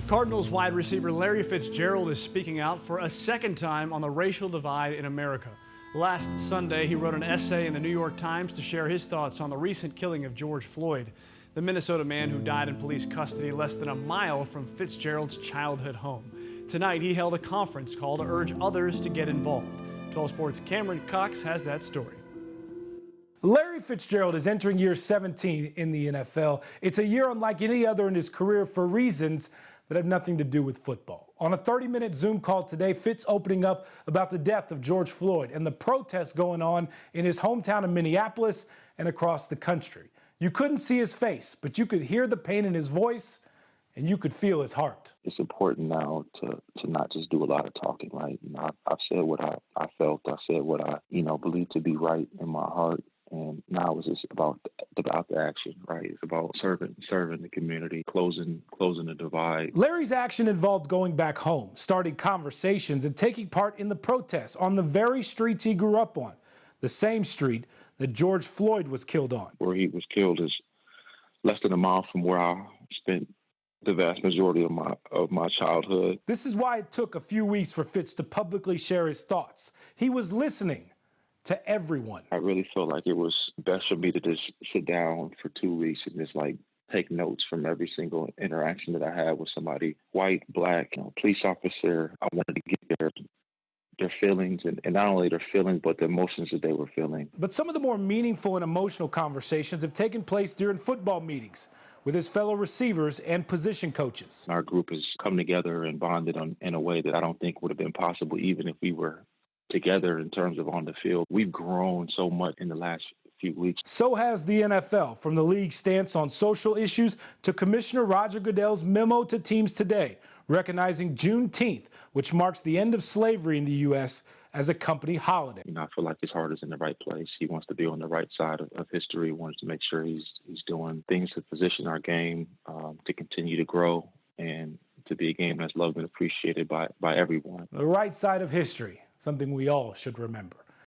Cardinals wide receiver Larry Fitzgerald is speaking out for a second time on the racial divide in America. Last Sunday, he wrote an essay in the New York Times to share his thoughts on the recent killing of George Floyd, the Minnesota man who died in police custody less than a mile from Fitzgerald's childhood home. Tonight, he held a conference call to urge others to get involved. 12 Sports' Cameron Cox has that story. Larry Fitzgerald is entering year 17 in the NFL. It's a year unlike any other in his career for reasons that have nothing to do with football. On a 30-minute Zoom call today, Fitz opening up about the death of George Floyd and the protests going on in his hometown of Minneapolis and across the country. You couldn't see his face, but you could hear the pain in his voice and you could feel his heart. It's important now to not just do a lot of talking, right? I've said what I felt. I said what I, believe to be right in my heart. And now it's just about the action, right? It's about serving the community, closing the divide. Larry's action involved going back home, starting conversations, and taking part in the protests on the very streets he grew up on, the same street that George Floyd was killed on. Where he was killed is less than a mile from where I spent the vast majority of my childhood. This is why it took a few weeks for Fitz to publicly share his thoughts. He was listening to everyone. I really felt like it was best for me to just sit down for 2 weeks and just take notes from every single interaction that I had with somebody, white, black, police officer. I wanted to get their feelings and not only their feelings, but the emotions that they were feeling. But some of the more meaningful and emotional conversations have taken place during football meetings with his fellow receivers and position coaches. Our group has come together and bonded in a way that I don't think would have been possible even if we were together in terms of on the field. We've grown so much in the last few weeks. So has the NFL, from the league's stance on social issues to Commissioner Roger Goodell's memo to teams today, recognizing Juneteenth, which marks the end of slavery in the U.S., as a company holiday. I feel like his heart is in the right place. He wants to be on the right side of history. He wants to make sure he's doing things to position our game to continue to grow and to be a game that's loved and appreciated by everyone. The right side of history. Something we all should remember.